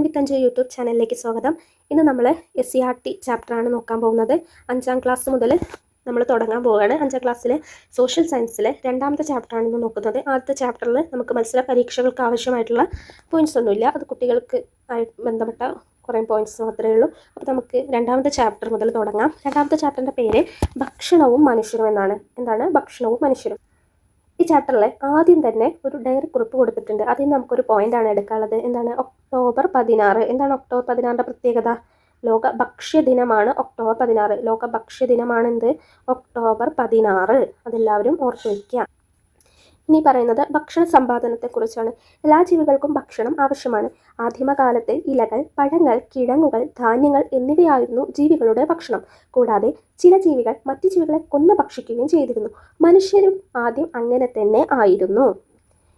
വിത്ത് Anju YouTube ചാനലിലേക്ക് സ്വാഗതം. ഇന്ന് നമ്മൾ SCERT ചാപ്റ്ററാണ് നോക്കാൻ പോകുന്നത്. 5ാം ക്ലാസ് മുതൽ നമ്മൾ തുടങ്ങാൻ പോവുകയാണ്. 5ാം ക്ലാസ്സിലെ സോഷ്യൽ സയൻസിലെ 2ാമത്തെ ചാപ്റ്ററാണ് ഇന്ന് നോക്കുന്നത്. ആദ്യത്തെ ചാപ്റ്ററിൽ നമുക്ക് മത്സര പരീക്ഷകൾക്ക് ആവശ്യമായിട്ടുള്ള പോയിൻറ്റ്സ് ഒന്നുമില്ല, അത് കുട്ടികൾക്ക് ബന്ധപ്പെട്ട കുറേ പോയിൻറ്റ്സ് മാത്രമേ ഉള്ളൂ. അപ്പോൾ നമുക്ക് 2ാമത്തെ ചാപ്റ്റർ മുതൽ തുടങ്ങാം. 2ാമത്തെ ചാപ്റ്ററിൻ്റെ പേര് ഭക്ഷണവും മനുഷ്യരും എന്നാണ്. എന്താണ് ഭക്ഷണവും മനുഷ്യരും? ഈ ചാപ്റ്ററിൽ ആദ്യം തന്നെ ഒരു ഡയറി കുറിപ്പ് കൊടുത്തിട്ടുണ്ട്. അതിൽ നിന്ന് നമുക്കൊരു പോയിന്റാണ് എടുക്കാനുള്ളത്. എന്താണ്? ഒക്ടോബർ 16. എന്താണ് ഒക്ടോബർ 16ൻ്റെ പ്രത്യേകത? ലോക ഭക്ഷ്യദിനമാണ് ഒക്ടോബർ 16. ലോക ഭക്ഷ്യദിനമാണ് എന്ത്? ഒക്ടോബർ 16. അതെല്ലാവരും ഓർത്തു വയ്ക്കുക. ഇനി പറയുന്നത് ഭക്ഷണ സമ്പാദനത്തെക്കുറിച്ചാണ്. എല്ലാ ജീവികൾക്കും ഭക്ഷണം ആവശ്യമാണ്. ആദിമകാലത്തെ ഇലകൾ, പഴങ്ങൾ, കിഴങ്ങുകൾ, ധാന്യങ്ങൾ എന്നിവയായിരുന്നു ജീവികളുടെ ഭക്ഷണം. കൂടാതെ ചില ജീവികൾ മറ്റു ജീവികളെ കൊന്നു ഭക്ഷിക്കുകയും ചെയ്തിരുന്നു. മനുഷ്യരും ആദ്യം അങ്ങനെ തന്നെ ആയിരുന്നു.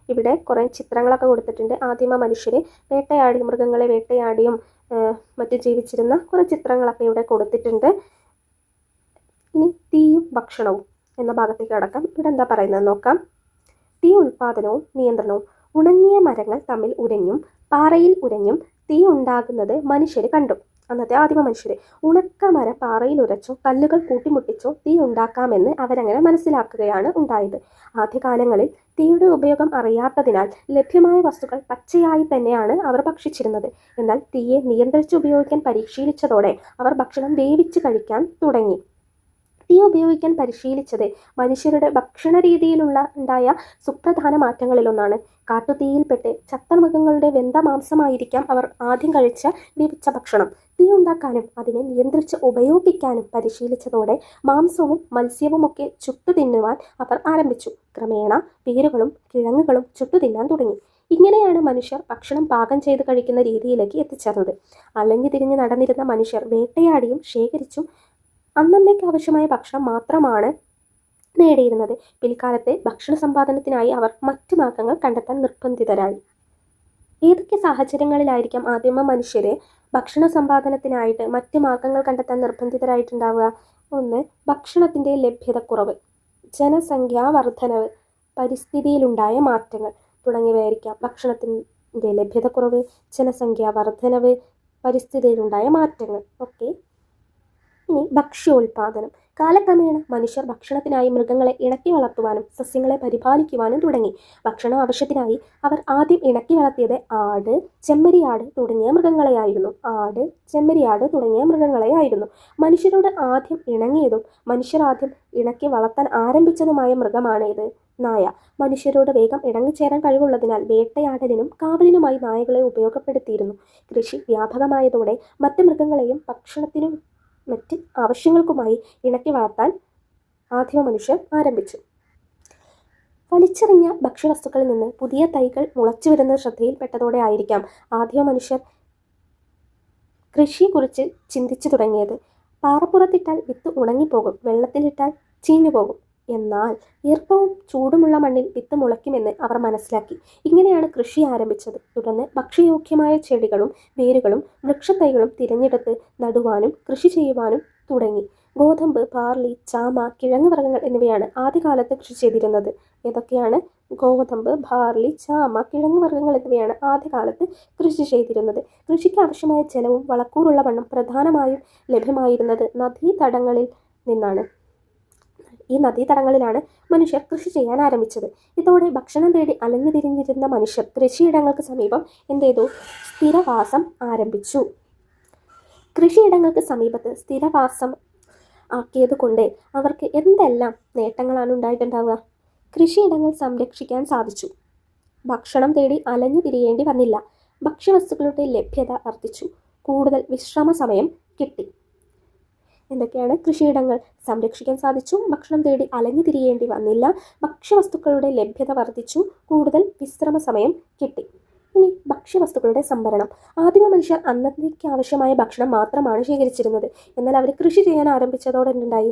ഇവിടെ കുറേ ചിത്രങ്ങളൊക്കെ കൊടുത്തിട്ടുണ്ട്. ആദിമ മനുഷ്യർ വേട്ടയാടി, മൃഗങ്ങളെ വേട്ടയാടിയും മറ്റു ജീവിച്ചിരുന്ന കുറേ ചിത്രങ്ങളൊക്കെ ഇവിടെ കൊടുത്തിട്ടുണ്ട്. ഇനി തീയും ഭക്ഷണവും എന്ന ഭാഗത്തേക്ക് കടക്കാം. ഇവിടെ എന്താ പറയുന്നത് നോക്കാം. തീ ഉൽപാദനവും നിയന്ത്രണവും. ഉണങ്ങിയ മരങ്ങൾ തമ്മിൽ ഉരഞ്ഞും പാറയിൽ ഉരഞ്ഞും തീ ഉണ്ടാകുന്നത് മനുഷ്യർ കണ്ടു. അന്നത്തെ ആദിമ മനുഷ്യർ ഉണക്ക മരം പാറയിൽ ഉരച്ചോ കല്ലുകൾ കൂട്ടിമുട്ടിച്ചോ തീ ഉണ്ടാക്കാമെന്ന് അവരങ്ങനെ മനസ്സിലാക്കുകയാണ് ഉണ്ടായത്. ആദ്യകാലങ്ങളിൽ തീയുടെ ഉപയോഗം അറിയാത്തതിനാൽ ലഭ്യമായ വസ്തുക്കൾ പച്ചയായി തന്നെയാണ് അവർ ഭക്ഷിച്ചിരുന്നത്. എന്നാൽ തീയെ നിയന്ത്രിച്ച് ഉപയോഗിക്കാൻ പരിശീലിച്ചതോടെ അവർ ഭക്ഷണം വേവിച്ച് കഴിക്കാൻ തുടങ്ങി. തീ ഉപയോഗിക്കാൻ പരിശീലിച്ചത് മനുഷ്യരുടെ ഭക്ഷണ രീതിയിലുള്ള ഉണ്ടായ സുപ്രധാന മാറ്റങ്ങളിലൊന്നാണ്. കാട്ടുതീയിൽപ്പെട്ട് ചത്ത മൃഗങ്ങളുടെ വെന്ത മാംസമായിരിക്കാം അവർ ആദ്യം കഴിച്ച വേവിച്ച ഭക്ഷണം. തീ ഉണ്ടാക്കാനും അതിനെ നിയന്ത്രിച്ച് ഉപയോഗിക്കാനും പരിശീലിച്ചതോടെ മാംസവും മത്സ്യവുമൊക്കെ ചുട്ടു തിന്നുവാൻ അവർ ആരംഭിച്ചു. ക്രമേണ വേരുകളും കിഴങ്ങുകളും ചുട്ടു തിന്നാൻ തുടങ്ങി. ഇങ്ങനെയാണ് മനുഷ്യർ ഭക്ഷണം പാകം ചെയ്ത് കഴിക്കുന്ന രീതിയിലേക്ക് എത്തിച്ചേർന്നത്. അലഞ്ഞു തിരിഞ്ഞ് നടന്നിരുന്ന മനുഷ്യർ വേട്ടയാടിയും ശേഖരിച്ചും അന്നന്നേക്ക് ആവശ്യമായ ഭക്ഷണം മാത്രമാണ് നേടിയിരുന്നത്. പിൽക്കാലത്തെ ഭക്ഷണ സമ്പാദനത്തിനായി അവർ മറ്റു മാർഗങ്ങൾ കണ്ടെത്താൻ നിർബന്ധിതരായി. ഏതൊക്കെ സാഹചര്യങ്ങളിലായിരിക്കാം ആദിമ മനുഷ്യരെ ഭക്ഷണ സമ്പാദനത്തിനായിട്ട് മറ്റ് മാർഗങ്ങൾ കണ്ടെത്താൻ നിർബന്ധിതരായിട്ടുണ്ടാവുക? ഒന്ന്, ഭക്ഷണത്തിൻ്റെ ലഭ്യതക്കുറവ്, ജനസംഖ്യാ വർധനവ്, പരിസ്ഥിതിയിലുണ്ടായ മാറ്റങ്ങൾ തുടങ്ങിയവയായിരിക്കാം. ഭക്ഷണത്തിൻ്റെ ലഭ്യതക്കുറവ്, ജനസംഖ്യാ വർധനവ്, പരിസ്ഥിതിയിലുണ്ടായ മാറ്റങ്ങൾ. ഓക്കെ. ഇനി ഭക്ഷ്യോൽപാദനം. കാലക്രമേണ മനുഷ്യർ ഭക്ഷണത്തിനായി മൃഗങ്ങളെ ഇണക്കി വളർത്തുവാനും സസ്യങ്ങളെ പരിപാലിക്കുവാനും തുടങ്ങി. ഭക്ഷണ ആവശ്യത്തിനായി അവർ ആദ്യം ഇണക്കി വളർത്തിയത് ആട്, ചെമ്മരിയാട് തുടങ്ങിയ മൃഗങ്ങളെയായിരുന്നു. മനുഷ്യരോട് ആദ്യം ഇണങ്ങിയതും മനുഷ്യർ ആദ്യം ഇണക്കി വളർത്താൻ ആരംഭിച്ചതുമായ മൃഗമാണ് ഇത്? നായ. മനുഷ്യരോട് വേഗം ഇണങ്ങിച്ചേരാൻ കഴിവുള്ളതിനാൽ വേട്ടയാടലിനും കാവലിനുമായി നായകളെ ഉപയോഗപ്പെടുത്തിയിരുന്നു. കൃഷി വ്യാപകമായതോടെ മറ്റ് മൃഗങ്ങളെയും ഭക്ഷണത്തിനും മറ്റ് ആവശ്യങ്ങൾക്കുമായി ഇണക്കി വളർത്താൻ ആദിമ മനുഷ്യർ ആരംഭിച്ചു. വലിച്ചെറിഞ്ഞ ഭക്ഷ്യവസ്തുക്കളിൽ നിന്ന് പുതിയ തൈകൾ മുളച്ചു വരുന്നത് ശ്രദ്ധയിൽപ്പെട്ടതോടെ ആയിരിക്കാം ആദിമ മനുഷ്യർ കൃഷിയെക്കുറിച്ച് ചിന്തിച്ചു തുടങ്ങിയത്. പാറപ്പുറത്തിട്ടാൽ വിത്ത് ഉണങ്ങിപ്പോകും, വെള്ളത്തിലിട്ടാൽ ചീഞ്ഞുപോകും. എന്നാൽ ഈർപ്പവും ചൂടുമുള്ള മണ്ണിൽ വിത്ത് മുളയ്ക്കുമെന്ന് അവർ മനസ്സിലാക്കി. ഇങ്ങനെയാണ് കൃഷി ആരംഭിച്ചത്. തുടർന്ന് ഭക്ഷ്യയോഗ്യമായ ചെടികളും വേരുകളും വൃക്ഷത്തൈകളും തിരഞ്ഞെടുത്ത് നടുവാനും കൃഷി ചെയ്യുവാനും തുടങ്ങി. ഗോതമ്പ്, ബാർലി, ചാമ, കിഴങ്ങ് വർഗ്ഗങ്ങൾ എന്നിവയാണ് ആദ്യകാലത്ത് കൃഷി ചെയ്തിരുന്നത്. ഏതൊക്കെയാണ്? ഗോതമ്പ്, ബാർലി, ചാമ, കിഴങ്ങ് വർഗ്ഗങ്ങൾ എന്നിവയാണ് ആദ്യകാലത്ത് കൃഷി ചെയ്തിരുന്നത്. കൃഷിക്ക് ആവശ്യമായ ജലവും വളക്കൂറുള്ള മണ്ണും പ്രധാനമായും ലഭ്യമായിരുന്നത് നദീതടങ്ങളിൽ നിന്നാണ്. ഈ നദീതടങ്ങളിലാണ് മനുഷ്യർ കൃഷി ചെയ്യാൻ ആരംഭിച്ചത്. ഇതോടെ ഭക്ഷണം തേടി അലഞ്ഞു തിരിഞ്ഞിരുന്ന മനുഷ്യർ കൃഷിയിടങ്ങൾക്ക് സമീപം എന്ത് ചെയ്തു? സ്ഥിരവാസം ആരംഭിച്ചു. കൃഷിയിടങ്ങൾക്ക് സമീപത്ത് സ്ഥിരവാസം ആക്കിയതുകൊണ്ട് അവർക്ക് എന്തെല്ലാം നേട്ടങ്ങളാണ് ഉണ്ടായിട്ടുണ്ടാവുക? കൃഷിയിടങ്ങൾ സംരക്ഷിക്കാൻ സാധിച്ചു. ഭക്ഷണം തേടി അലഞ്ഞു തിരിയേണ്ടി വന്നില്ല. ഭക്ഷ്യവസ്തുക്കളുടെ ലഭ്യത വർദ്ധിച്ചു. കൂടുതൽ വിശ്രമ സമയം കിട്ടി. എന്തൊക്കെയാണ്? കൃഷിയിടങ്ങൾ സംരക്ഷിക്കാൻ സാധിച്ചു, ഭക്ഷണം തേടി അലഞ്ഞു തിരിയേണ്ടി വന്നില്ല, ഭക്ഷ്യവസ്തുക്കളുടെ ലഭ്യത വർദ്ധിച്ചു, കൂടുതൽ വിശ്രമ സമയം കിട്ടി. ഇനി ഭക്ഷ്യവസ്തുക്കളുടെ സംഭരണം. ആദിമ മനുഷ്യർ അന്നത്തേക്ക് ആവശ്യമായ ഭക്ഷണം മാത്രമാണ് ശേഖരിച്ചിരുന്നത്. എന്നാൽ അവർ കൃഷി ചെയ്യാൻ ആരംഭിച്ചതോടെ എന്തുണ്ടായി?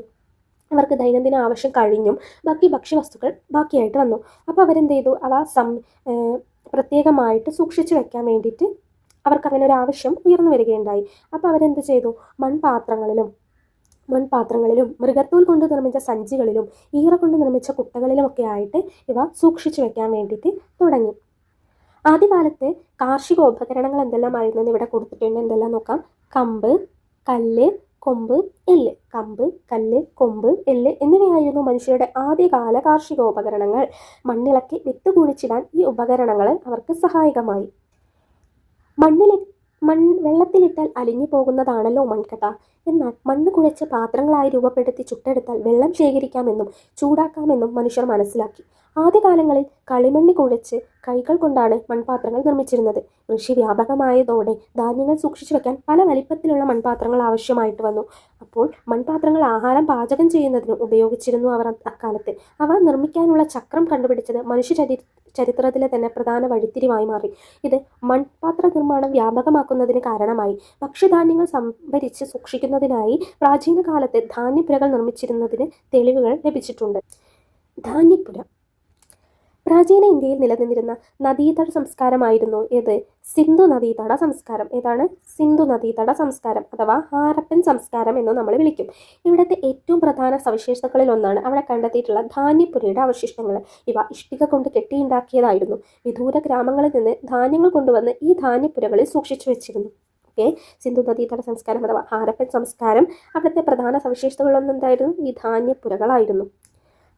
അവർക്ക് ദൈനംദിന ആവശ്യം കഴിഞ്ഞും ബാക്കി ഭക്ഷ്യവസ്തുക്കൾ ബാക്കിയായിട്ട് വന്നു. അപ്പോൾ അവരെന്ത് ചെയ്തു? അവ പ്രത്യേകമായിട്ട് സൂക്ഷിച്ചു വെക്കാൻ വേണ്ടിയിട്ട് അവർക്ക് അങ്ങനെ ഒരു ആവശ്യം ഉയർന്നു വരികയുണ്ടായി. അപ്പോൾ അവരെന്ത് ചെയ്തു? മൺപാത്രങ്ങളിലും മൃഗത്തോൽ കൊണ്ട് നിർമ്മിച്ച സഞ്ചികളിലും ഈറ കൊണ്ട് നിർമ്മിച്ച കുട്ടകളിലുമൊക്കെ ആയിട്ട് ഇവ സൂക്ഷിച്ചു വെക്കാൻ വേണ്ടിയിട്ട് തുടങ്ങി. ആദ്യകാലത്ത് കാർഷിക ഉപകരണങ്ങൾ എന്തെല്ലാമായിരുന്നു എന്ന് ഇവിടെ കൊടുത്തിട്ടുണ്ട്. എന്തെല്ലാം നോക്കാം. കമ്പ്, കല്ല്, കൊമ്പ്, എല്ല്. കമ്പ്, കല്ല്, കൊമ്പ്, എല്ല് എന്നിവയായിരുന്നു മനുഷ്യരുടെ ആദ്യകാല കാർഷിക ഉപകരണങ്ങൾ. മണ്ണിളക്കി വിത്ത് കുഴിച്ചിടാൻ ഈ ഉപകരണങ്ങൾ അവർക്ക് സഹായകമായി. മണ്ണിലെ വെള്ളത്തിലിട്ടാൽ അലിഞ്ഞു പോകുന്നതാണല്ലോ മൺകട്ട. എന്നാൽ മണ്ണ് കുഴച്ച് പാത്രങ്ങളായി രൂപപ്പെടുത്തി ചുട്ടെടുത്താൽ വെള്ളം ശേഖരിക്കാമെന്നും ചൂടാക്കാമെന്നും മനുഷ്യർ മനസ്സിലാക്കി. ആദ്യകാലങ്ങളിൽ കളിമണ്ണ് കുഴച്ച് കൈകൾ കൊണ്ടാണ് മൺപാത്രങ്ങൾ നിർമ്മിച്ചിരുന്നത്. കൃഷി വ്യാപകമായതോടെ ധാന്യങ്ങൾ സൂക്ഷിച്ചു വെക്കാൻ പല വലിപ്പത്തിലുള്ള മൺപാത്രങ്ങൾ ആവശ്യമായിട്ട് വന്നു. അപ്പോൾ മൺപാത്രങ്ങൾ ആഹാരം പാചകം ചെയ്യുന്നതിന് ഉപയോഗിച്ചിരുന്നു അവർ അക്കാലത്ത്. അവ നിർമ്മിക്കാനുള്ള ചക്രം കണ്ടുപിടിച്ചത് മനുഷ്യ ചരിത്രത്തിലെ തന്നെ പ്രധാന വഴിത്തിരിവായി മാറി. ഇത് മൺപാത്ര നിർമ്മാണം വ്യാപകമാക്കുന്നതിന് കാരണമായി. ഭക്ഷ്യധാന്യങ്ങൾ സംഭരിച്ച് സൂക്ഷിക്കുന്നതിനായി പ്രാചീന കാലത്ത് ധാന്യപ്പുരകൾ നിർമ്മിച്ചിരുന്നതിന് തെളിവുകൾ ലഭിച്ചിട്ടുണ്ട്. ധാന്യപ്പുര പ്രാചീന ഇന്ത്യയിൽ നിലനിന്നിരുന്ന നദീതട സംസ്കാരമായിരുന്നു ഇത്. സിന്ധു നദീതട സംസ്കാരം. ഏതാണ്? സിന്ധു നദീതട സംസ്കാരം അഥവാ ഹാരപ്പൻ സംസ്കാരം എന്ന് നമ്മൾ വിളിക്കും. ഇവിടുത്തെ ഏറ്റവും പ്രധാന സവിശേഷതകളിൽ ഒന്നാണ് അവിടെ കണ്ടെത്തിയിട്ടുള്ള ധാന്യപ്പുരയുടെ അവശിഷ്ടങ്ങൾ. ഇവ ഇഷ്ടിക കൊണ്ട് കെട്ടിയുണ്ടാക്കിയതായിരുന്നു. വിദൂര ഗ്രാമങ്ങളിൽ നിന്ന് ധാന്യങ്ങൾ കൊണ്ടുവന്ന് ഈ ധാന്യപ്പുരകളിൽ സൂക്ഷിച്ചു വെച്ചിരുന്നു. സിന്ധു നദീതട സംസ്കാരം അഥവാ ഹാരപ്പൻ സംസ്കാരം അവിടുത്തെ പ്രധാന സവിശേഷതകളൊന്നും എന്തായിരുന്നു? ഈ ധാന്യപ്പുരകളായിരുന്നു.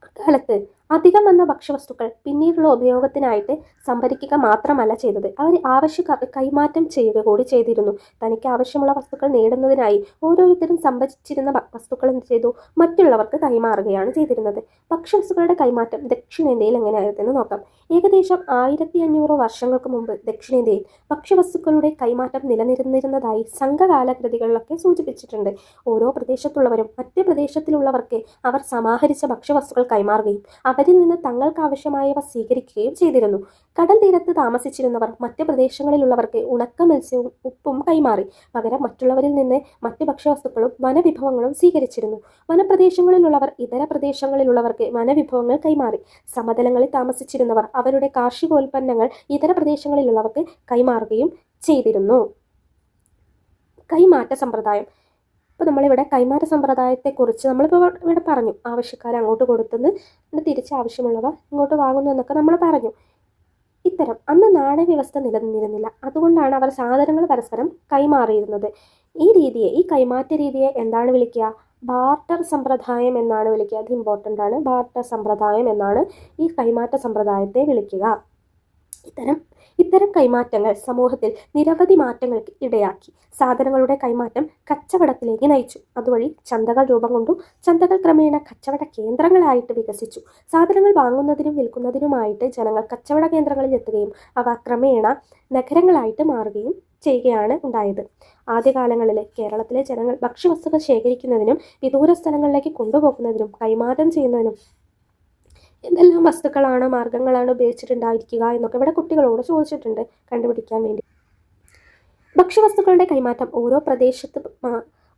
അക്കാലത്ത് അധികം വന്ന ഭക്ഷ്യവസ്തുക്കൾ പിന്നീടുള്ള ഉപയോഗത്തിനായിട്ട് സംഭരിക്കുക മാത്രമല്ല ചെയ്തത്, അവർ ആവശ്യക്കാർക്ക് കൈമാറ്റം ചെയ്യുക കൂടി ചെയ്തിരുന്നു. തനിക്ക് ആവശ്യമുള്ള വസ്തുക്കൾ നേടുന്നതിനായി ഓരോരുത്തരും സംഭരിച്ചിരുന്ന വസ്തുക്കൾ എന്ത് ചെയ്തു? മറ്റുള്ളവർക്ക് കൈമാറുകയാണ് ചെയ്തിരുന്നത്. ഭക്ഷ്യവസ്തുക്കളുടെ കൈമാറ്റം ദക്ഷിണേന്ത്യയിൽ എങ്ങനെയായിരുന്നെന്ന് നോക്കാം. ഏകദേശം 1500 വർഷങ്ങൾക്ക് മുമ്പ് ദക്ഷിണേന്ത്യയിൽ ഭക്ഷ്യവസ്തുക്കളുടെ കൈമാറ്റം നിലനിന്നിരുന്നതായി സംഘകാല കൃതികളിലൊക്കെ സൂചിപ്പിച്ചിട്ടുണ്ട്. ഓരോ പ്രദേശത്തുള്ളവരും മറ്റ് പ്രദേശത്തിലുള്ളവർക്ക് അവർ സമാഹരിച്ച ഭക്ഷ്യവസ്തുക്കൾ കൈമാറുകയും അവരിൽ നിന്ന് തങ്ങൾക്ക് ആവശ്യമായവ സ്വീകരിക്കുകയും ചെയ്തിരുന്നു. കടൽ തീരത്ത് താമസിച്ചിരുന്നവർ മറ്റ് പ്രദേശങ്ങളിലുള്ളവർക്ക് ഉണക്ക മത്സ്യവും ഉപ്പും കൈമാറി. പകരം മറ്റുള്ളവരിൽ നിന്ന് മറ്റ് ഭക്ഷ്യവസ്തുക്കളും വനവിഭവങ്ങളും സ്വീകരിച്ചിരുന്നു. വനപ്രദേശങ്ങളിലുള്ളവർ ഇതര പ്രദേശങ്ങളിലുള്ളവർക്ക് വനവിഭവങ്ങൾ കൈമാറി. സമതലങ്ങളിൽ താമസിച്ചിരുന്നവർ അവരുടെ കാർഷികോൽപ്പന്നങ്ങൾ ഇതര പ്രദേശങ്ങളിലുള്ളവർക്ക് കൈമാറുകയും ചെയ്തിരുന്നു. കൈമാറ്റ സമ്പ്രദായം. ഇപ്പോൾ നമ്മളിവിടെ കൈമാറ്റ സമ്പ്രദായത്തെക്കുറിച്ച് നമ്മളിപ്പോൾ ഇവിടെ പറഞ്ഞു. ആവശ്യക്കാരെ അങ്ങോട്ട് കൊടുത്തുനിന്ന് തിരിച്ച് ആവശ്യമുള്ളവ ഇങ്ങോട്ട് വാങ്ങുന്നു എന്നൊക്കെ നമ്മൾ പറഞ്ഞു. അന്ന് നാണയ വ്യവസ്ഥ നിലനിന്നിരുന്നില്ല. അതുകൊണ്ടാണ് അവർ സാധനങ്ങൾ പരസ്പരം കൈമാറിയിരുന്നത്. ഈ കൈമാറ്റ രീതിയെ എന്താണ് വിളിക്കുക? ബാർട്ടർ സമ്പ്രദായം എന്നാണ് വിളിക്കുക. അത് ഇമ്പോർട്ടൻ്റ് ആണ്. ബാർട്ടർ സമ്പ്രദായം എന്നാണ് ഈ കൈമാറ്റ സമ്പ്രദായത്തെ വിളിക്കുക. ഇത്തരം കൈമാറ്റങ്ങൾ സമൂഹത്തിൽ നിരവധി മാറ്റങ്ങൾക്ക് ഇടയാക്കി. സാധനങ്ങളുടെ കൈമാറ്റം കച്ചവടത്തിലേക്ക് നയിച്ചു. അതുവഴി ചന്തകൾ രൂപം കൊണ്ടു. ചന്തകൾ ക്രമേണ കച്ചവട കേന്ദ്രങ്ങളായിട്ട് വികസിച്ചു. സാധനങ്ങൾ വാങ്ങുന്നതിനും വിൽക്കുന്നതിനുമായിട്ട് ജനങ്ങൾ കച്ചവട കേന്ദ്രങ്ങളിൽ എത്തുകയും അവ ക്രമേണ നഗരങ്ങളായിട്ട് മാറുകയും ചെയ്യുകയാണ് ഉണ്ടായത്. ആദ്യകാലങ്ങളിൽ കേരളത്തിലെ ജനങ്ങൾ ഭക്ഷ്യവസ്തുക്കൾ ശേഖരിക്കുന്നതിനും വിദൂര സ്ഥലങ്ങളിലേക്ക് കൊണ്ടുപോകുന്നതിനും കൈമാറ്റം ചെയ്യുന്നതിനും എന്തെല്ലാം വസ്തുക്കളാണ്, മാർഗങ്ങളാണ് ഉപയോഗിച്ചിട്ടുണ്ടായിരിക്കുക എന്നൊക്കെ ഇവിടെ കുട്ടികളോട് ചോദിച്ചിട്ടുണ്ട് കണ്ടുപിടിക്കാൻ വേണ്ടി. ഭക്ഷ്യവസ്തുക്കളുടെ കൈമാറ്റം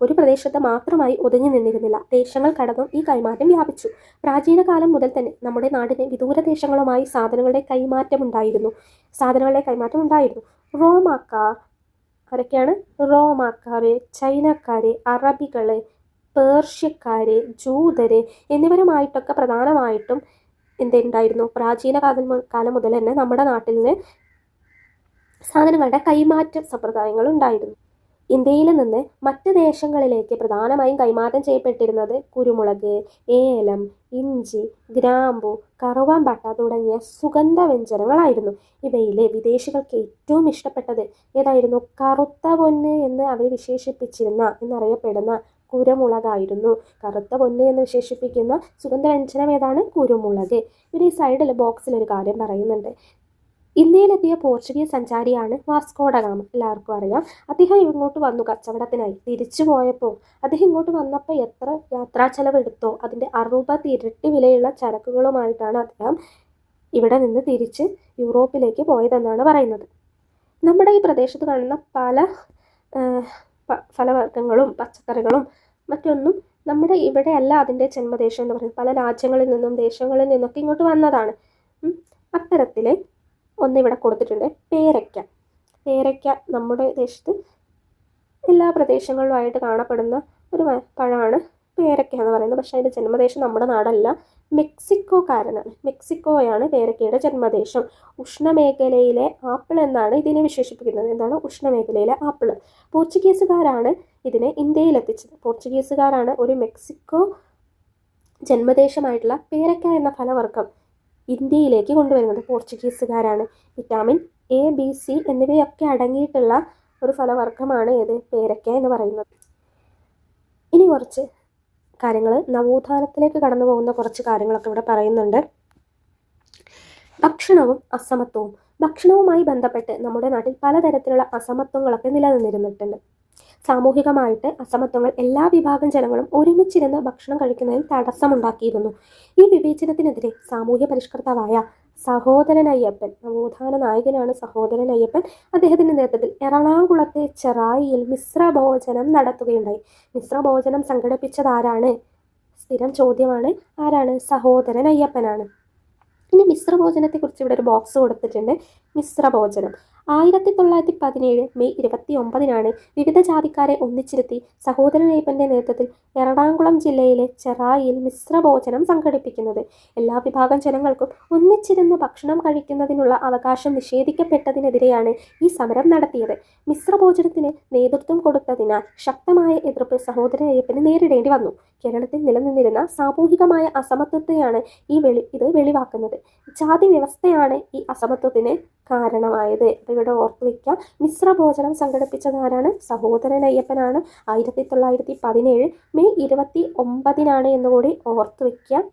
ഒരു പ്രദേശത്ത് മാത്രമായി ഒതുങ്ങി നിന്നിരുന്നില്ല. ദേശങ്ങൾ കടന്നും ഈ കൈമാറ്റം വ്യാപിച്ചു. പ്രാചീന കാലം മുതൽ തന്നെ നമ്മുടെ നാടിന് വിദൂര ദേശങ്ങളുമായി സാധനങ്ങളുടെ കൈമാറ്റം ഉണ്ടായിരുന്നു. റോമാക്കാർ, ആരൊക്കെയാണ്? റോമാക്കാർ, ചൈനക്കാർ, അറബികൾ, പേർഷ്യക്കാർ, ജൂതർ എന്നിവരുമായിട്ടൊക്കെ പ്രധാനമായിട്ടും എന്തുണ്ടായിരുന്നു? പ്രാചീന കാലം മുതൽ തന്നെ നമ്മുടെ നാട്ടിൽ നിന്ന് സാധനങ്ങളുടെ കൈമാറ്റ സമ്പ്രദായങ്ങൾ ഉണ്ടായിരുന്നു. ഇന്ത്യയിൽ നിന്ന് മറ്റ് ദേശങ്ങളിലേക്ക് പ്രധാനമായും കൈമാറ്റം ചെയ്യപ്പെട്ടിരുന്നത് കുരുമുളക്, ഏലം, ഇഞ്ചി, ഗ്രാമ്പു, കറുവാമ്പട്ട തുടങ്ങിയ സുഗന്ധവ്യഞ്ജനങ്ങളായിരുന്നു. ഇവയിൽ വിദേശികൾക്ക് ഏറ്റവും ഇഷ്ടപ്പെട്ടത് ഏതായിരുന്നു? കറുത്ത പൊന്ന് എന്ന് അവർ എന്നറിയപ്പെടുന്ന കുരുമുളകായിരുന്നു. കറുത്ത പൊന്ന് എന്ന് വിശേഷിപ്പിക്കുന്ന സുഗന്ധവ്യഞ്ജനം ഏതാണ്? കുരുമുളക്. ഇവിടെ ഈ സൈഡിൽ ബോക്സിൽ ഒരു കാര്യം പറയുന്നുണ്ട്. ഇന്ത്യയിലെത്തിയ പോർച്ചുഗീസ് സഞ്ചാരിയാണ് വാസ്കോ ഡ ഗാമ. എല്ലാവർക്കും അറിയാം. അദ്ദേഹം ഇങ്ങോട്ട് വന്നു കച്ചവടത്തിനായി. തിരിച്ചു പോയപ്പോൾ അദ്ദേഹം ഇങ്ങോട്ട് വന്നപ്പോൾ എത്ര യാത്രാ ചെലവ് എടുത്തോ അതിൻ്റെ 60 ഇരട്ടി വിലയുള്ള ചരക്കുകളുമായിട്ടാണ് അദ്ദേഹം ഇവിടെ നിന്ന് തിരിച്ച് യൂറോപ്പിലേക്ക് പോയതെന്നാണ് പറയുന്നത്. നമ്മുടെ ഈ പ്രദേശത്ത് കാണുന്ന പല ഫലവർഗ്ഗങ്ങളും പച്ചക്കറികളും മറ്റൊന്നും നമ്മുടെ ഇവിടെയല്ല അതിൻ്റെ ജന്മദേശം എന്ന് പറയുന്നത്. പല രാജ്യങ്ങളിൽ നിന്നും ദേശങ്ങളിൽ നിന്നൊക്കെ ഇങ്ങോട്ട് വന്നതാണ്. അത്തരത്തിൽ ഒന്നിവിടെ കൊടുത്തിട്ടുണ്ട്. പേരയ്ക്ക നമ്മുടെ ദേശത്ത് എല്ലാ പ്രദേശങ്ങളിലുമായിട്ട് കാണപ്പെടുന്ന ഒരു പഴമാണ് പേരയ്ക്ക എന്ന് പറയുന്നത്. പക്ഷേ അതിൻ്റെ ജന്മദേശം നമ്മുടെ നാടല്ല, മെക്സിക്കോക്കാരനാണ്. മെക്സിക്കോയാണ് പേരക്കയുടെ ജന്മദേശം. ഉഷ്ണമേഖലയിലെ ആപ്പിൾ എന്നാണ് ഇതിനെ വിശേഷിപ്പിക്കുന്നത്. എന്താണ് ഉഷ്ണമേഖലയിലെ ആപ്പിൾ? പോർച്ചുഗീസുകാരാണ് ഇതിനെ ഇന്ത്യയിലെത്തിച്ചത്. പോർച്ചുഗീസുകാരാണ് ഒരു മെക്സിക്കോ ജന്മദേശമായിട്ടുള്ള പേരക്ക എന്ന ഫലവർഗ്ഗം ഇന്ത്യയിലേക്ക് കൊണ്ടുവരുന്നത്. പോർച്ചുഗീസുകാരാണ്. വിറ്റാമിൻ എ, ബി, സി എന്നിവയൊക്കെ അടങ്ങിയിട്ടുള്ള ഒരു ഫലവർഗ്ഗമാണ് ഏത്? പേരക്ക എന്ന് പറയുന്നത്. ഇനി കുറച്ച് കാര്യങ്ങൾ, നവോത്ഥാനത്തിലേക്ക് കടന്നു പോകുന്ന കുറച്ച് കാര്യങ്ങളൊക്കെ ഇവിടെ പറയുന്നുണ്ട്. ഭക്ഷണവും അസമത്വവും. ഭക്ഷണവുമായി ബന്ധപ്പെട്ട് നമ്മുടെ നാട്ടിൽ പലതരത്തിലുള്ള അസമത്വങ്ങളൊക്കെ നിലനിന്നിരുന്നിട്ടുണ്ട്. സാമൂഹികമായിട്ട് അസമത്വങ്ങൾ എല്ലാ വിഭാഗം ജനങ്ങളും ഒരുമിച്ചിരുന്ന് ഭക്ഷണം കഴിക്കുന്നതിൽ തടസ്സമുണ്ടാക്കിയിരുന്നു. ഈ വിവേചനത്തിനെതിരെ സാമൂഹ്യ പരിഷ്കർത്താവായ സഹോദരൻ അയ്യപ്പൻ, നവോത്ഥാന നായകനാണ് സഹോദരൻ അയ്യപ്പൻ, അദ്ദേഹത്തിൻ്റെ നേതൃത്വത്തിൽ എറണാകുളത്തെ ചെറായിയിൽ മിശ്രഭോജനം നടത്തുകയുണ്ടായി. മിശ്രഭോജനം സംഘടിപ്പിച്ചത് ആരാണ്? സ്ഥിരം ചോദ്യമാണ്. ആരാണ്? സഹോദരൻ അയ്യപ്പനാണ്. ഇനി മിശ്രഭോജനത്തെക്കുറിച്ച് ഇവിടെ ഒരു ബോക്സ് കൊടുത്തിട്ടുണ്ട്. മിശ്രഭോജനം 1917 മെയ് 29 വിവിധ ജാതിക്കാരെ ഒന്നിച്ചിരുത്തി സഹോദരൻ അയ്യപ്പൻ്റെ നേതൃത്വത്തിൽ എറണാകുളം ജില്ലയിലെ ചെറായിയിൽ മിശ്രഭോജനം സംഘടിപ്പിക്കുന്നത്. എല്ലാ വിഭാഗം ജനങ്ങൾക്കും ഒന്നിച്ചിരുന്ന് ഭക്ഷണം കഴിക്കുന്നതിനുള്ള അവകാശം നിഷേധിക്കപ്പെട്ടതിനെതിരെയാണ് ഈ സമരം നടത്തിയത്. മിശ്രഭോജനത്തിന് നേതൃത്വം കൊടുത്തതിനാൽ ശക്തമായ എതിർപ്പ് സഹോദരൻ അയ്യപ്പന് നേരിടേണ്ടി വന്നു. കേരളത്തിൽ നിലനിന്നിരുന്ന സാമൂഹികമായ അസമത്വത്തെയാണ് ഇത് വെളിവാക്കുന്നത്. ജാതി വ്യവസ്ഥയാണ് ഈ അസമത്വത്തിന് കാരണമായത്. ഇവിടെ ഓർത്തു വയ്ക്കാം, മിശ്രഭോജനം സംഘടിപ്പിച്ചത് ആരാണ്? സഹോദരൻ അയ്യപ്പനാണ്. 1917 മെയ് 29 എന്നുകൂടി ഓർത്തു വയ്ക്കാം.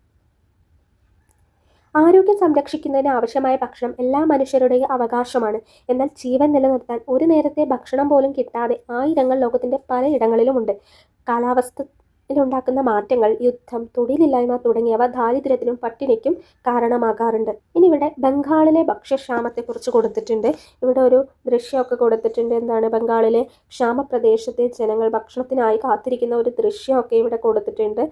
ആരോഗ്യം സംരക്ഷിക്കുന്നതിന് ആവശ്യമായ ഭക്ഷണം എല്ലാ മനുഷ്യരുടെയും അവകാശമാണ്. എന്നാൽ ജീവൻ നിലനിർത്താൻ ഒരു നേരത്തെ ഭക്ഷണം പോലും കിട്ടാതെ ആയിരങ്ങൾ ലോകത്തിൻ്റെ പലയിടങ്ങളിലുമുണ്ട്. കാലാവസ്ഥയിലുണ്ടാക്കുന്ന മാറ്റങ്ങൾ, യുദ്ധം, തൊഴിലില്ലായ്മ തുടങ്ങിയവ ദാരിദ്ര്യത്തിനും പട്ടിണിക്കും കാരണമാകാറുണ്ട്. ഇനി ഇവിടെ ബംഗാളിലെ ഭക്ഷ്യക്ഷാമത്തെക്കുറിച്ച് കൊടുത്തിട്ടുണ്ട്. ഇവിടെ ഒരു ദൃശ്യമൊക്കെ കൊടുത്തിട്ടുണ്ട്. എന്താണ്? ബംഗാളിലെ ക്ഷാമപ്രദേശത്തെ ജനങ്ങൾ ഭക്ഷണത്തിനായി കാത്തിരിക്കുന്ന ഒരു ദൃശ്യമൊക്കെ ഇവിടെ കൊടുത്തിട്ടുണ്ട്.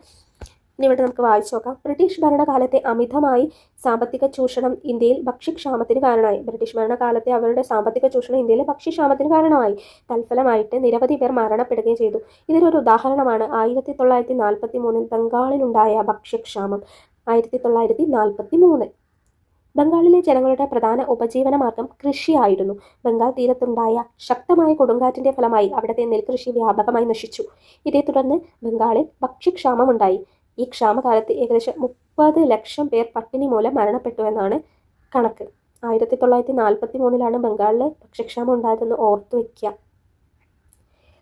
ഇനി ഇവിടെ നമുക്ക് വായിച്ചു നോക്കാം. ബ്രിട്ടീഷ് ഭരണകാലത്തെ അമിതമായി സാമ്പത്തിക ചൂഷണം ഇന്ത്യയിൽ ഭക്ഷ്യക്ഷാമത്തിന് കാരണമായി. ബ്രിട്ടീഷ് ഭരണകാലത്തെ അവരുടെ സാമ്പത്തിക ചൂഷണം ഇന്ത്യയിലെ ഭക്ഷ്യക്ഷാമത്തിന് കാരണമായി. തൽഫലമായിട്ട് നിരവധി പേർ മരണപ്പെടുകയും ചെയ്തു. ഇതിനൊരു ഉദാഹരണമാണ് 1943 ബംഗാളിലുണ്ടായ ഭക്ഷ്യക്ഷാമം. 1943 ബംഗാളിലെ ജനങ്ങളുടെ പ്രധാന ഉപജീവന മാർഗം കൃഷിയായിരുന്നു. ബംഗാൾ തീരത്തുണ്ടായ ശക്തമായ കൊടുങ്കാറ്റിൻ്റെ ഫലമായി അവിടുത്തെ നെൽകൃഷി വ്യാപകമായി നശിച്ചു. ഇതേ തുടർന്ന് ബംഗാളിൽ ഭക്ഷ്യക്ഷാമമുണ്ടായി. ഈ ക്ഷാമകാലത്ത് ഏകദേശം 30 ലക്ഷം പേർ പട്ടിണി മൂലം മരണപ്പെട്ടു എന്നാണ് കണക്ക്. 1943 ബംഗാളിൽ ഭക്ഷ്യക്ഷാമം ഉണ്ടായതെന്ന് ഓർത്തു വയ്ക്കുക.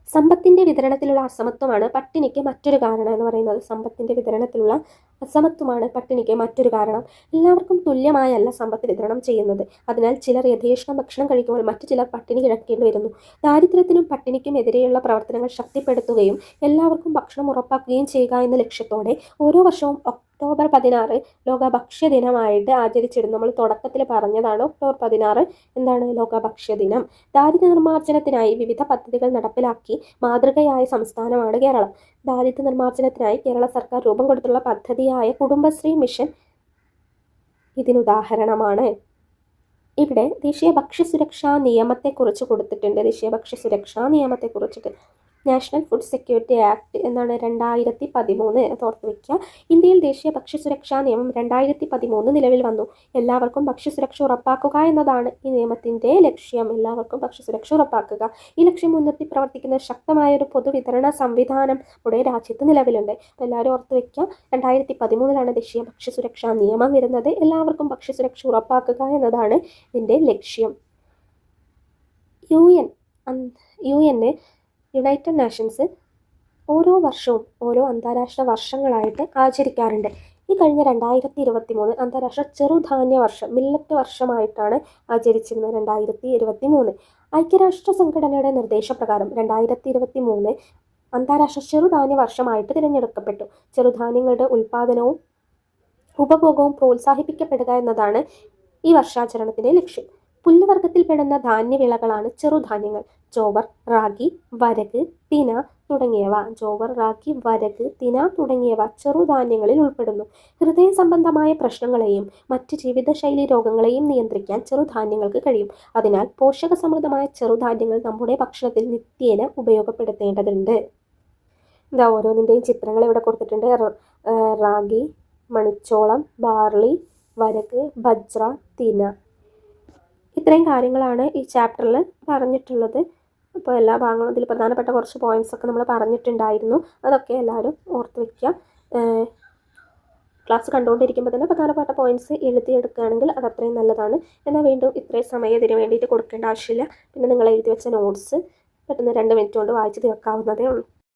സമ്പത്തിൻ്റെ വിതരണത്തിലുള്ള അസമത്വമാണ് പട്ടിണിക്ക് മറ്റൊരു കാരണം എന്ന് പറയുന്നത്. സമ്പത്തിൻ്റെ വിതരണത്തിലുള്ള അസമത്വമാണ് പട്ടിണിക്ക് മറ്റൊരു കാരണം. എല്ലാവർക്കും തുല്യമായല്ല സമ്പത്ത് വിതരണം ചെയ്യുന്നത്. അതിനാൽ ചിലർ യഥേഷ്ടം ഭക്ഷണം കഴിക്കുമ്പോൾ മറ്റു ചിലർ പട്ടിണി കിടക്കേണ്ടി വരുന്നു. ദാരിദ്ര്യത്തിനും പട്ടിണിക്കും എതിരെയുള്ള പ്രവർത്തനങ്ങൾ ശക്തിപ്പെടുത്തുകയും എല്ലാവർക്കും ഭക്ഷണം ഉറപ്പാക്കുകയും ചെയ്യുക എന്ന ലക്ഷ്യത്തോടെ ഓരോ വർഷവും ഒക്ടോബർ 16 ലോക ഭക്ഷ്യദിനമായിട്ട് ആചരിച്ചിരുന്നു. നമ്മൾ തുടക്കത്തിൽ പറഞ്ഞതാണ് ഒക്ടോബർ 16 എന്താണ്? ലോക ഭക്ഷ്യദിനം. ദാരിദ്ര്യ നിർമ്മാർജ്ജനത്തിനായി വിവിധ പദ്ധതികൾ നടപ്പിലാക്കി മാതൃകയായ സംസ്ഥാനമാണ് കേരളം. ദാരിദ്ര്യ നിർമ്മാർജ്ജനത്തിനായി കേരള സർക്കാർ രൂപം കൊടുത്തുള്ള പദ്ധതിയായ കുടുംബശ്രീ മിഷൻ ഇതിനുദാഹരണമാണ്. ഇവിടെ ദേശീയ ഭക്ഷ്യസുരക്ഷാ നിയമത്തെക്കുറിച്ച് കൊടുത്തിട്ടുണ്ട്. ദേശീയ ഭക്ഷ്യസുരക്ഷാ നിയമത്തെക്കുറിച്ചിട്ട് നാഷണൽ ഫുഡ് സെക്യൂരിറ്റി ആക്ട് എന്നാണ് 2013 ഓർത്ത് വയ്ക്കുക. ഇന്ത്യയിൽ ദേശീയ ഭക്ഷ്യസുരക്ഷാ നിയമം 2013 നിലവിൽ വന്നു. എല്ലാവർക്കും ഭക്ഷ്യസുരക്ഷ ഉറപ്പാക്കുക എന്നതാണ് ഈ നിയമത്തിൻ്റെ ലക്ഷ്യം. എല്ലാവർക്കും ഭക്ഷ്യസുരക്ഷ ഉറപ്പാക്കുക. ഈ ലക്ഷ്യം മുൻനിർത്തി പ്രവർത്തിക്കുന്ന ശക്തമായ ഒരു പൊതുവിതരണ സംവിധാനം നമ്മുടെ രാജ്യത്ത് നിലവിലുണ്ട്. അപ്പോൾ എല്ലാവരും ഓർത്ത് വയ്ക്കുക, 2013 ദേശീയ ഭക്ഷ്യസുരക്ഷാ നിയമം വരുന്നത്. എല്ലാവർക്കും ഭക്ഷ്യസുരക്ഷ ഉറപ്പാക്കുക എന്നതാണ് ഇതിൻ്റെ ലക്ഷ്യം. UN യുണൈറ്റഡ് നേഷൻസ് ഓരോ വർഷവും ഓരോ അന്താരാഷ്ട്ര വർഷങ്ങളായിട്ട് ആചരിക്കാറുണ്ട്. ഈ കഴിഞ്ഞ 2023 അന്താരാഷ്ട്ര ചെറുധാന്യ വർഷം, മില്ലറ്റ് വർഷമായിട്ടാണ് ആചരിച്ചിരുന്നത്. 2023 ഐക്യരാഷ്ട്ര സംഘടനയുടെ നിർദ്ദേശപ്രകാരം 2023 അന്താരാഷ്ട്ര ചെറുധാന്യ വർഷമായിട്ട് തിരഞ്ഞെടുക്കപ്പെട്ടു. ചെറുധാന്യങ്ങളുടെ ഉൽപ്പാദനവും ഉപഭോഗവും പ്രോത്സാഹിപ്പിക്കപ്പെടുക എന്നതാണ് ഈ വർഷാചരണത്തിൻ്റെ ലക്ഷ്യം. പുല്ലുവർഗത്തിൽപ്പെടുന്ന ധാന്യവിളകളാണ് ചെറുധാന്യങ്ങൾ. ജോവർ, റാഗി, വരക്, തിന തുടങ്ങിയവ ചെറുധാന്യങ്ങളിൽ ഉൾപ്പെടുന്നു. ഹൃദയ സംബന്ധമായ പ്രശ്നങ്ങളെയും മറ്റ് ജീവിതശൈലി രോഗങ്ങളെയും നിയന്ത്രിക്കാൻ ചെറുധാന്യങ്ങൾക്ക് കഴിയും. അതിനാൽ പോഷകസമൃദ്ധമായ ചെറുധാന്യങ്ങൾ നമ്മുടെ ഭക്ഷണത്തിൽ നിത്യേന ഉപയോഗപ്പെടുത്തേണ്ടതുണ്ട്. ഓരോന്നിൻ്റെയും ചിത്രങ്ങൾ ഇവിടെ കൊടുത്തിട്ടുണ്ട്. റാഗി, മണിച്ചോളം, ബാർലി, വരക്, ബജ്ര, തിന. ഇത്രയും കാര്യങ്ങളാണ് ഈ ചാപ്റ്ററിൽ പറഞ്ഞിട്ടുള്ളത്. അപ്പോൾ എല്ലാ ഭാഗങ്ങളും ഇതിൽ പ്രധാനപ്പെട്ട കുറച്ച് പോയിൻറ്റ്സ് ഒക്കെ നമ്മൾ പറഞ്ഞിട്ടുണ്ടായിരുന്നു. അതൊക്കെ എല്ലാവരും ഓർത്ത് വയ്ക്കുക. ക്ലാസ് കണ്ടുകൊണ്ടിരിക്കുമ്പോൾ തന്നെ പ്രധാനപ്പെട്ട പോയിൻറ്റ്സ് എഴുതിയെടുക്കുകയാണെങ്കിൽ അത് അത്രയും നല്ലതാണ്. എന്നാൽ വീണ്ടും ഇത്രയും സമയം ഇതിന് വേണ്ടിയിട്ട് കൊടുക്കേണ്ട ആവശ്യമില്ല. പിന്നെ നിങ്ങൾ എഴുതി വെച്ച നോട്ട്സ് പെട്ടെന്ന് 2 മിനിറ്റ് കൊണ്ട് വായിച്ച് തീർക്കാവുന്നതേ ഉള്ളൂ.